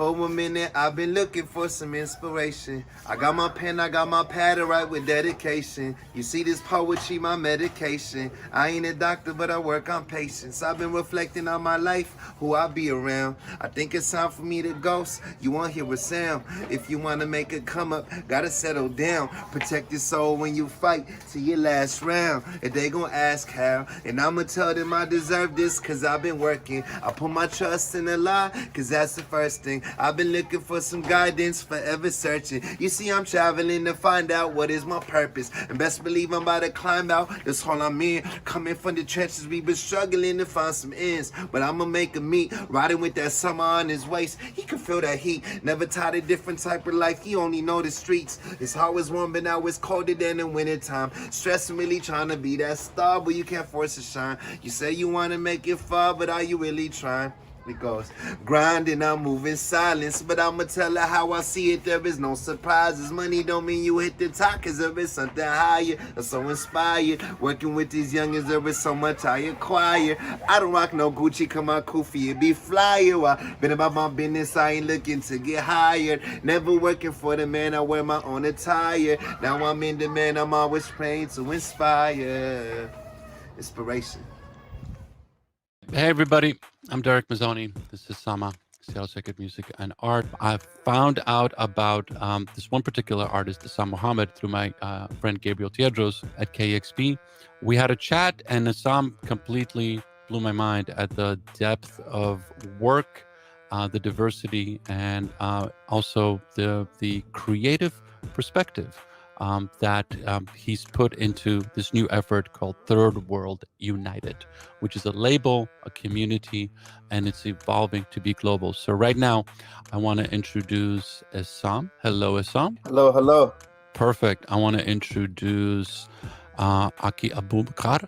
For a minute, I've been looking for some inspiration. I got my pen, I got my pad to write with dedication. You see this poetry, my medication. I ain't a doctor, but I work on patience. I've been reflecting on my life, who I be around. I think it's time for me to ghost. You won't hear a sound. If you wanna make a come up, gotta settle down. Protect your soul when you fight to your last round. If they gon' ask how, and I'ma tell them I deserve this, cause I've been working. I put my trust in the lie, cause that's the first thing. I've been looking for some guidance, forever searching. You see, I'm traveling to find out what is my purpose. And best believe I'm about to climb out this hole I'm in. Coming from the trenches, we've been struggling to find some ends. But I'ma make a meet, riding with that summer on his waist. He can feel that heat, never tied a different type of life. He only know the streets. It's always warm, but now it's colder than in wintertime. Stressing, really trying to be that star, but you can't force to shine. You say you wanna make it far, but are you really trying? It goes, grinding, I'm moving silence, but I'ma tell her how I see it. There is no surprises. Money don't mean you hit the top, cause there is something higher. I'm so inspired. Working with these youngins, there is so much I acquire. I don't rock no Gucci, come on, Koofy, it be flyer. I been about my business, I ain't looking to get hired. Never working for the man, I wear my own attire. Now I'm in demand, I'm always praying to inspire. Inspiration. Hey everybody, I'm Darek Mazzone. This is Sama, Seattle Sacred Music and Art. I found out about this one particular artist, Essam Muhammad, through my friend Gabriel Tiedros at KXP. We had a chat and Essam completely blew my mind at the depth of work, the diversity, and also the creative perspective that he's put into this new effort called Third World United, which is a label, a community, and it's evolving to be global. So right now, I want to introduce Essam. Hello, Essam. Hello, hello. Perfect. I want to introduce Akhi AbuBakr.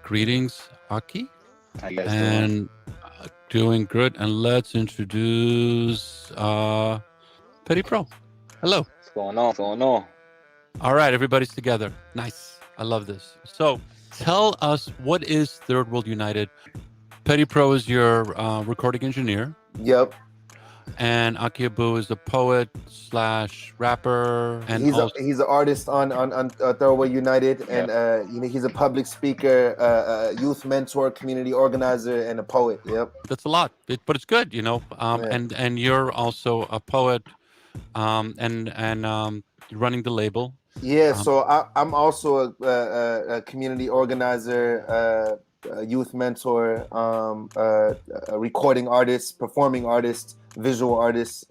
Greetings, Akhi. How you guys And doing? doing good. And let's introduce Petty Pro. Hello. What's going on? What's going on? All right, everybody's together. Nice. I love this. So tell us, what is Third World United? Petty Pro is your recording engineer. Yep. And Akhi Abu is a poet / rapper. And he's an artist on Third World United, and he's a public speaker, youth mentor, community organizer, and a poet. Yep. That's a lot, but it's good, you know. And you're also a poet, and you're running the label. Yeah. So I'm also a community organizer, a youth mentor, a recording artist, performing artist, visual artist,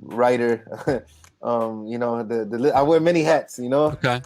writer. You know, I wear many hats, you know. Okay.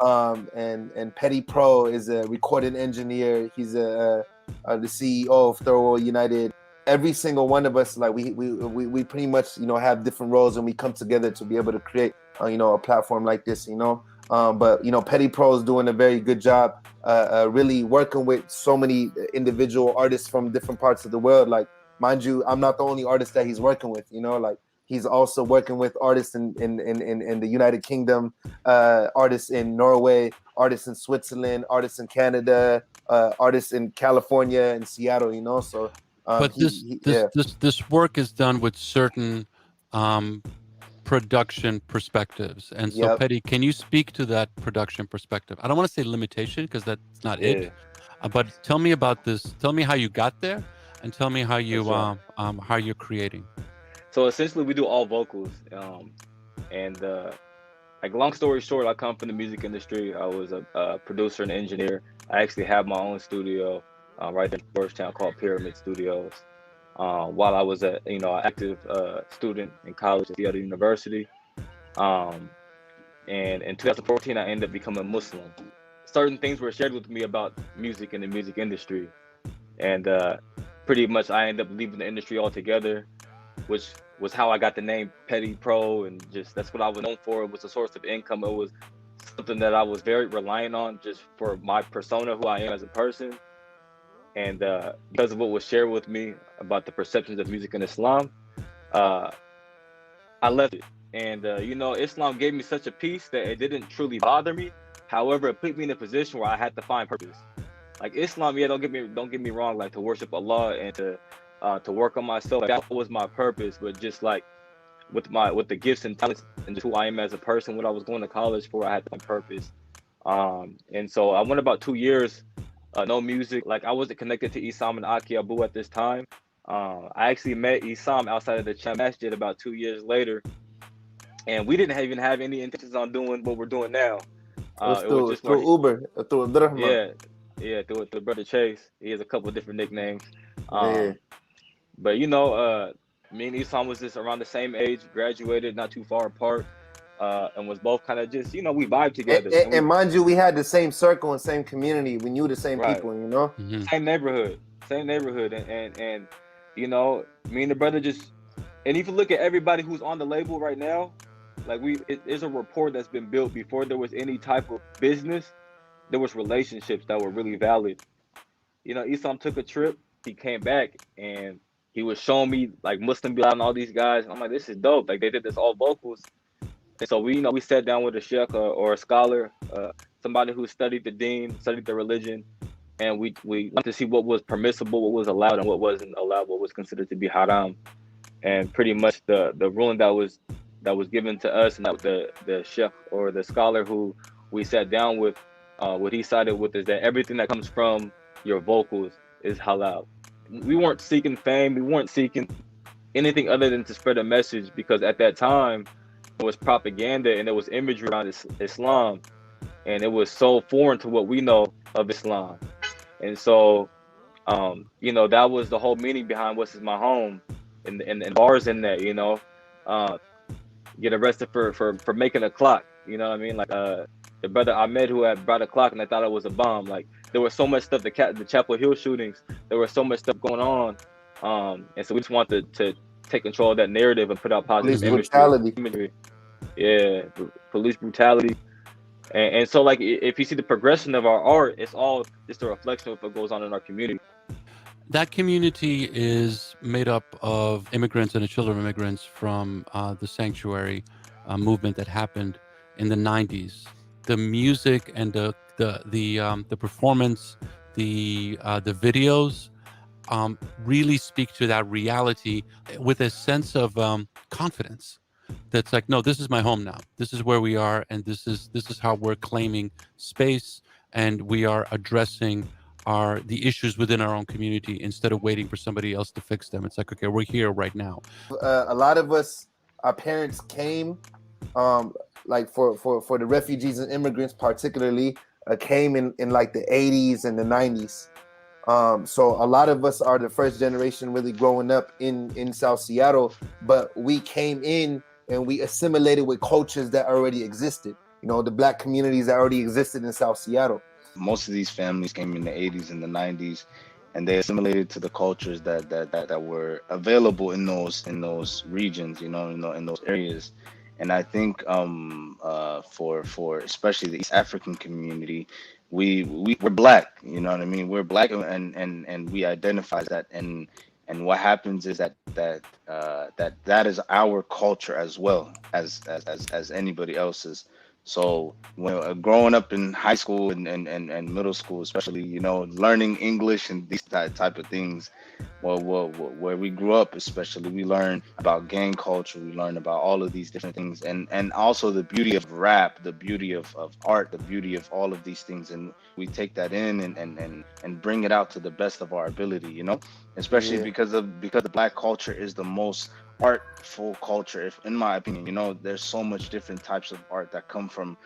And Petty Pro is a recording engineer. He's the CEO of Third World United. Every single one of us, like we pretty much, you know, have different roles, and we come together to be able to create, you know, a platform like this, you know. But you know, Petty Pro is doing a very good job, really working with so many individual artists from different parts of the world. Like, mind you, I'm not the only artist that he's working with, you know. Like, he's also working with artists in the United Kingdom, artists in Norway, artists in Switzerland, artists in Canada, artists in California and Seattle, you know. So but this work is done with certain production perspectives. And so, Petty, can you speak to that production perspective? I don't want to say limitation, because that's not it. But tell me about this. Tell me how you got there, and tell me how you how you're creating. So essentially, we do all vocals, and like, long story short, I come from the music industry. I was a producer and engineer. I actually have my own studio right in Georgetown called Pyramid Studios. While I was an active student in college at Seattle University, and in 2014 I ended up becoming Muslim. Certain things were shared with me about music and the music industry, and pretty much I ended up leaving the industry altogether, which was how I got the name Petty Pro, and just that's what I was known for. It was a source of income. It was something that I was very reliant on just for my persona, who I am as a person. And because of what was shared with me about the perceptions of music in Islam, I left it. And you know, Islam gave me such a peace that it didn't truly bother me. However, it put me in a position where I had to find purpose. Like, Islam, yeah, don't get me wrong, like, to worship Allah and to to work on myself. Like, that was my purpose. But just like with the gifts and talents and just who I am as a person, what I was going to college for, I had my purpose. And so I went about 2 years, no music. Like, I wasn't connected to Essam and Akhi Abu at this time. I actually met Essam outside of the masjid about 2 years later, and we didn't even have any intentions on doing what we're doing now. It was It was just where through Uber, through Abdurrahman. yeah, through brother Chase. He has a couple of different nicknames. Yeah. But you know, me and Essam was just around the same age, graduated not too far apart, and was both kind of just, you know, we vibed together. And mind you, we had the same circle and same community. We knew the same Right. people, you know? Mm-hmm. Same neighborhood, and you know, me and the brother just, and if you look at everybody who's on the label right now, like it's a rapport that's been built before there was any type of business. There was relationships that were really valid. You know, Essam took a trip, he came back, and he was showing me like Muslim Bilal and all these guys. And I'm like, this is dope. Like, they did this all vocals. And so we, you know, we sat down with a sheikh or a scholar, somebody who studied the deen, studied the religion, and we wanted to see what was permissible, what was allowed, and what wasn't allowed, what was considered to be haram. And pretty much the ruling that was given to us, and that the sheikh or the scholar who we sat down with, what he sided with is that everything that comes from your vocals is halal. We weren't seeking fame. We weren't seeking anything other than to spread a message, because at that time it was propaganda and there was imagery around Islam, and it was so foreign to what we know of Islam. And so, you know, that was the whole meaning behind "What's Is My Home," and bars in that, you know, get arrested for making a clock. You know what I mean? Like, the brother Ahmed who had brought a clock and I thought it was a bomb. Like, there was so much stuff, the Chapel Hill shootings, there was so much stuff going on. And so we just wanted to take control of that narrative and put out positive imagery. Yeah, police brutality. And so, like, if you see the progression of our art, it's all just a reflection of what goes on in our community. That community is made up of immigrants and the children of immigrants from the sanctuary movement that happened in the 90s. The music and the performance, the videos really speak to that reality with a sense of confidence. That's like, no, this is my home now. This is where we are, and this is how we're claiming space, and we are addressing the issues within our own community instead of waiting for somebody else to fix them. It's like, okay, we're here right now. A lot of us, our parents came, like for the refugees and immigrants particularly, came in like the 80s and the 90s. So a lot of us are the first generation really growing up in South Seattle, but we came in and we assimilated with cultures that already existed. You know, the Black communities that already existed in South Seattle. Most of these families came in the 80s and the 90s, and they assimilated to the cultures that were available in those regions, you know, in those areas. And I think for especially the East African community, we're Black, you know what I mean? We're Black, and we identify that, and what happens is that is our culture as well as anybody else's. So when growing up in high school and middle school, especially, you know, learning English and these type of things, well, where we grew up, especially, we learn about gang culture, we learn about all of these different things, and also the beauty of rap, the beauty of art, the beauty of all of these things, and we take that in and bring it out to the best of our ability, you know, especially because the Black culture is the most artful culture, if in my opinion. You know, there's so much different types of art that come from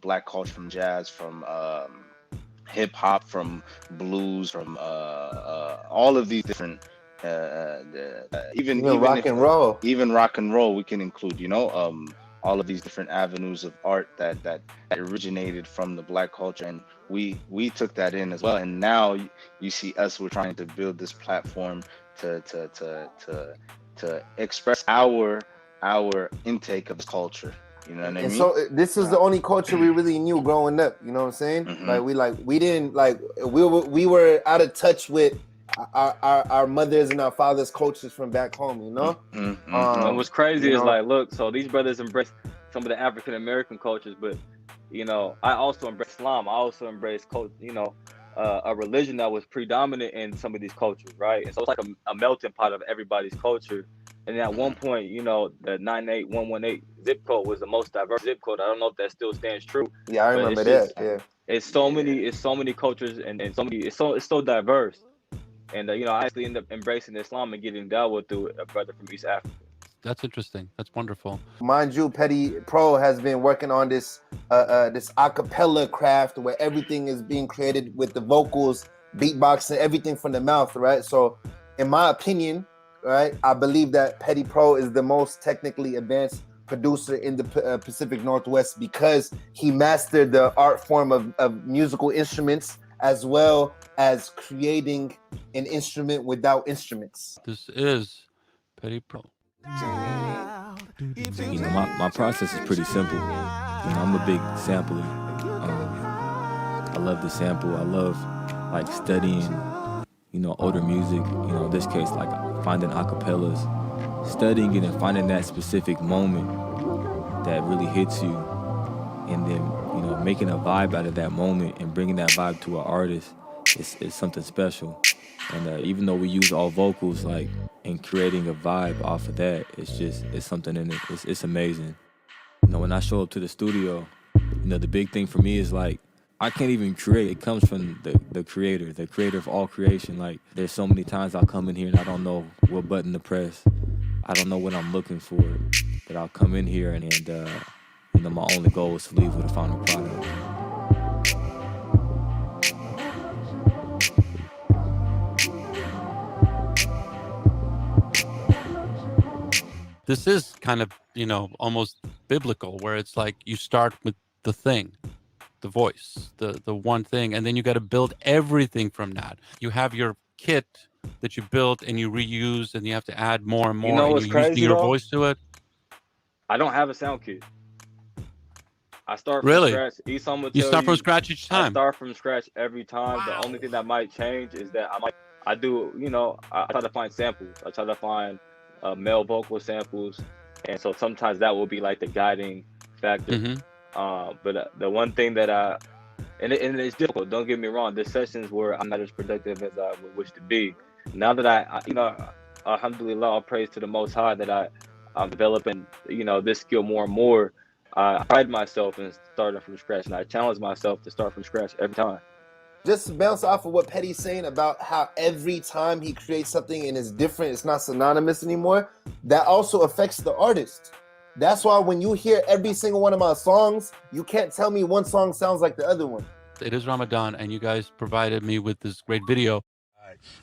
Black culture, from jazz, from hip hop, from blues, from all of these different even rock and roll. Even rock and roll we can include, you know, all of these different avenues of art that originated from the Black culture, and we took that in as well. And now you see us, we're trying to build this platform to express our intake of this culture. You know what I mean? And so this is the only culture we really knew growing up. You know what I'm saying? Mm-hmm. We were out of touch with our mothers and our fathers' cultures from back home. You know? Mm-hmm. And what's crazy is, like, look, so these brothers embrace some of the African American cultures, but, you know, I also embrace Islam. I also embrace culture, you know, a religion that was predominant in some of these cultures, right? And so it's like a melting pot of everybody's culture. And at one point, you know, the 98118 zip code was the most diverse zip code. I don't know if that still stands true. Yeah, I but remember it's just, that. Yeah. it's so many cultures and so many, it's so diverse. And you know, I actually ended up embracing Islam and getting dawah through a brother from East Africa. That's interesting. That's wonderful. Mind you, Petty Pro has been working on this this acapella craft where everything is being created with the vocals, beatboxing, everything from the mouth, right? So, in my opinion, right, I believe that Petty Pro is the most technically advanced producer in the Pacific Northwest because he mastered the art form of musical instruments as well as creating an instrument without instruments. This is Petty Pro. You know, my process is pretty simple. You know, I'm a big sampler. I love to sample. I love like studying, you know, older music. You know, in this case, like finding acapellas, studying it and finding that specific moment that really hits you, and then, you know, making a vibe out of that moment and bringing that vibe to an artist is something special. And even though we use all vocals, like, and creating a vibe off of that, it's something in it. It's amazing. You know, when I show up to the studio, you know, the big thing for me is like, I can't even create. It comes from the creator of all creation. Like, there's so many times I'll come in here and I don't know what button to press. I don't know what I'm looking for, but I'll come in here and you know, my only goal is to leave with a final product. This is kind of, you know, almost biblical, where it's like you start with the thing, the voice, the one thing, and then you got to build everything from that. You have your kit that you built and you reuse, and you have to add more and more, You know and what's you use crazy, your though? voice to it. I don't have a sound kit. I start from Really? scratch. Essam will You tell start from you, scratch each I time. start from scratch every time. The only thing that might change is that I do, you know, I try to find samples. I try to find male vocal samples, and so sometimes that will be like the guiding factor. Mm-hmm. But the one thing that and it's difficult. Don't get me wrong. There's sessions where I'm not as productive as I would wish to be. Now that I you know, alhamdulillah, all praise to the Most High that I'm developing, you know, this skill more and more. I pride myself in starting from scratch, and I challenge myself to start from scratch every time. Just to bounce off of what Petty's saying about how every time he creates something and it's different, it's not synonymous anymore, that also affects the artist. That's why when you hear every single one of my songs, you can't tell me one song sounds like the other one. It is Ramadan, and you guys provided me with this great video.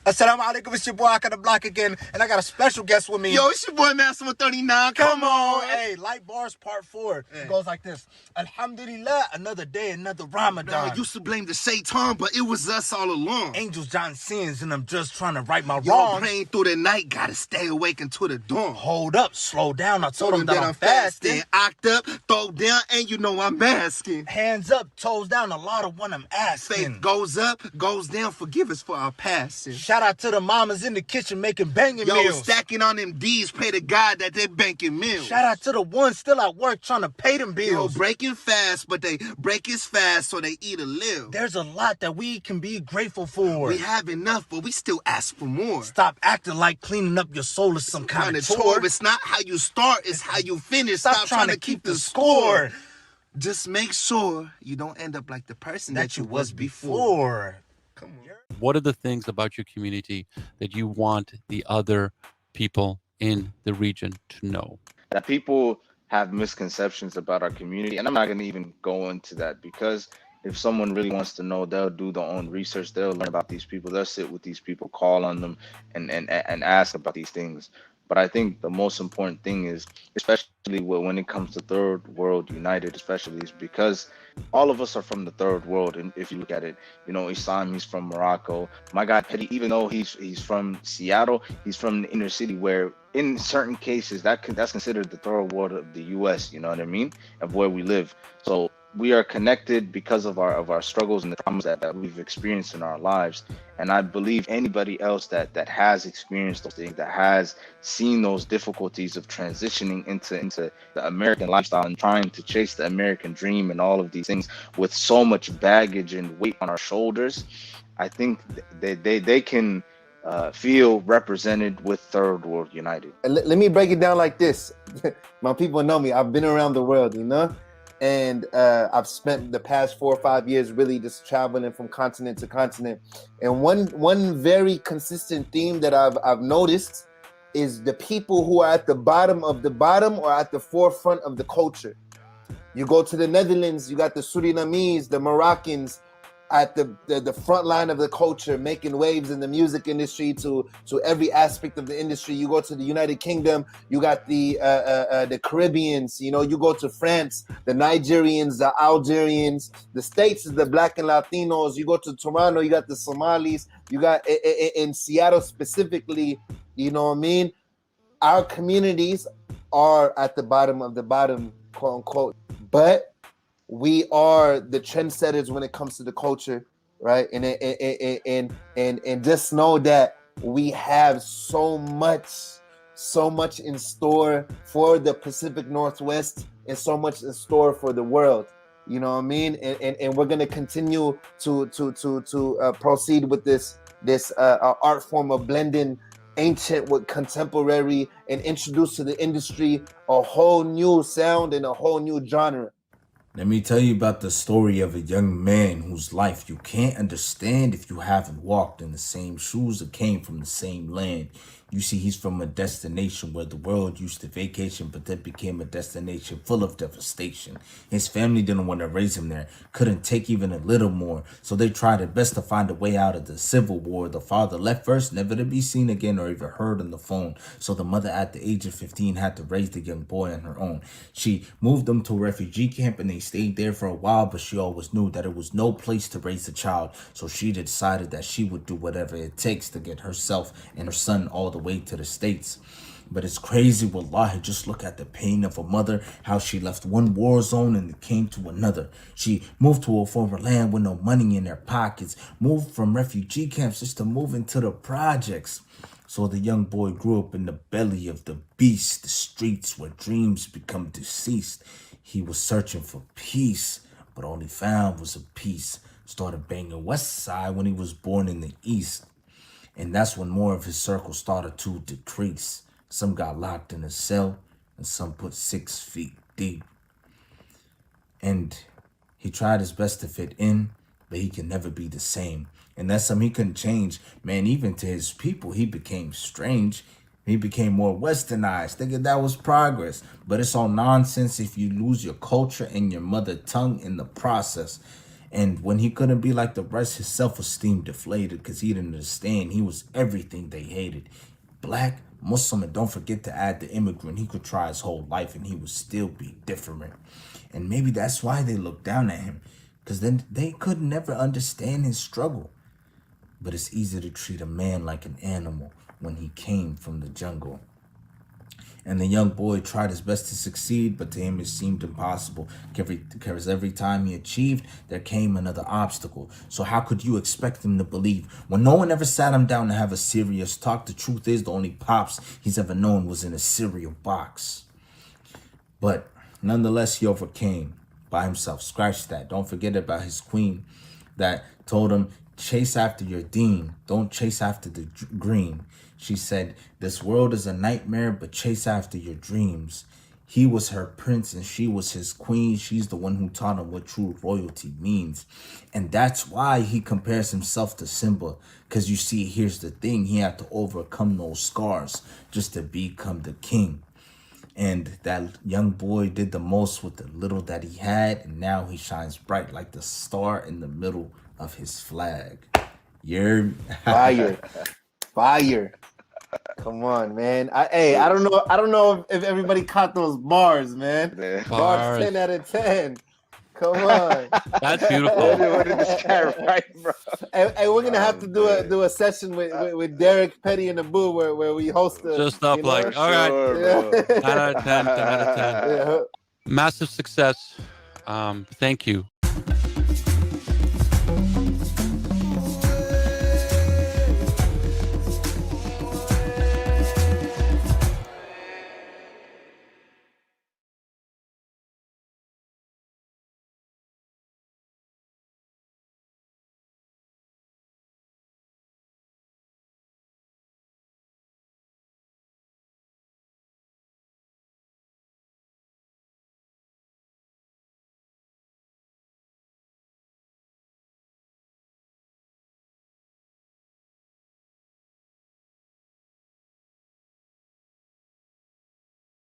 Assalamu alaikum, it's your boy Akhi AbuBakr again, and I got a special guest with me. Yo, it's your boy Mazzone 39. Come on, hey, Light Bars Part 4. It goes like this. Alhamdulillah, another day, another Ramadan. I used to blame the Shaitan, but it was us all along. Angels jotting sins, and I'm just trying to right my Yo, wrongs. praying through the night, gotta stay awake until the dawn. Hold up, slow down. I told him that I'm fasting. Oct up, throw down, and you know I'm masking. Hands up, toes down, a lot of what I'm asking. Faith goes up, goes down, forgive us for our passing. Shout out to the mamas in the kitchen making banging Yo, meals. stacking on them D's, pray to God that they banking meals. Shout out to the ones still at work trying to pay them Yo, bills. breaking fast, but they break as fast so they eat a little. There's a lot that we can be grateful for. We have enough, but we still ask for more. Stop acting like cleaning up your soul is some kind of chore. It's not how you start, it's how you finish. Stop trying to keep the score. Just make sure you don't end up like the person that you was before. Come on. What are the things about your community that you want the other people in the region to know? That people have misconceptions about our community, and I'm not going to even go into that, because if someone really wants to know, they'll do their own research, they'll learn about these people, they'll sit with these people, call on them, and ask about these things. But I think the most important thing is, especially when it comes to third world united, especially, is because all of us are from the third world. And if you look at it, you know, Essam, he's from Morocco. My guy Petty, even though he's from Seattle, he's from the inner city, where in certain cases that's considered the third world of the US, you know what I mean, of where we live. So we are connected because of our struggles and the traumas that we've experienced in our lives. And I believe anybody else that has experienced those things, that has seen those difficulties of transitioning into the American lifestyle and trying to chase the American dream and all of these things with so much baggage and weight on our shoulders, I think they can feel represented with Third World United. Let me break it down like this. My people know me. I've been around the world, you know, and I've spent the past 4 or 5 years really just traveling from continent to continent. And one very consistent theme that I've noticed is the people who are at the bottom of the bottom or at the forefront of the culture. You go to the Netherlands, you got the Surinamese, the Moroccans at the front line of the culture, making waves in the music industry to every aspect of the industry. You go to the United Kingdom, you got the Caribbeans. You know, you go to France, the Nigerians, the Algerians. The States is the Black and Latinos. You go to Toronto, you got the Somalis. You got in Seattle specifically. You know what I mean? Our communities are at the bottom of the bottom, quote unquote, but we are the trendsetters when it comes to the culture, right? And just know that we have so much in store for the Pacific Northwest and so much in store for the world. You know what I mean? And we're gonna continue to proceed with this art form of blending ancient with contemporary and introduce to the industry a whole new sound and a whole new genre. Let me tell you about the story of a young man whose life you can't understand if you haven't walked in the same shoes or came from the same land. You see, he's from a destination where the world used to vacation, but then became a destination full of devastation. His family didn't want to raise him there, couldn't take even a little more, so they tried their best to find a way out of the civil war. The father left first, never to be seen again or even heard on the phone, so the mother at the age of 15 had to raise the young boy on her own. She moved them to a refugee camp and they stayed there for a while, but she always knew that it was no place to raise a child, so she decided that she would do whatever it takes to get herself and her son all the way to the States. But it's crazy, wallahi, just look at the pain of a mother, how she left one war zone and came to another. She moved to a former land with no money in their pockets, moved from refugee camps just to move into the projects. So the young boy grew up in the belly of the beast, the streets where dreams become deceased. He was searching for peace, but all he found was a piece. Started banging West Side when he was born in the East. And that's when more of his circle started to decrease. Some got locked in a cell and some put 6 feet deep. And he tried his best to fit in, but he can never be the same. And that's something he couldn't change. Man, even to his people, he became strange. He became more westernized, thinking that was progress. But it's all nonsense if you lose your culture and your mother tongue in the process. And when he couldn't be like the rest, his self-esteem deflated because he didn't understand he was everything they hated. Black, Muslim, and don't forget to add the immigrant. He could try his whole life and he would still be different. And maybe that's why they looked down at him, because then they could never understand his struggle. But it's easy to treat a man like an animal when he came from the jungle. And the young boy tried his best to succeed, but to him it seemed impossible. Because every time he achieved, there came another obstacle. So how could you expect him to believe when no one ever sat him down to have a serious talk? The truth is, the only pops he's ever known was in a cereal box. But nonetheless, he overcame by himself. Scratch that. Don't forget about his queen that told him, chase after your deen. Don't chase after the green. She said, this world is a nightmare, but chase after your dreams. He was her prince and she was his queen. She's the one who taught him what true royalty means. And that's why he compares himself to Simba. Because you see, here's the thing. He had to overcome those scars just to become the king. And that young boy did the most with the little that he had. And now he shines bright like the star in the middle of his flag. You're Fire. Fire. Come on, man. I don't know if everybody caught those bars, man. Yeah. Bars 10 out of 10. Come on. That's beautiful. What did this guy write, bro? And we're gonna have to do a session with Darek, Petty, and Abu where we host the Just stuff like, all right, Sure, bro. 10 out of 10, 10 out of 10. Yeah. Massive success. Thank you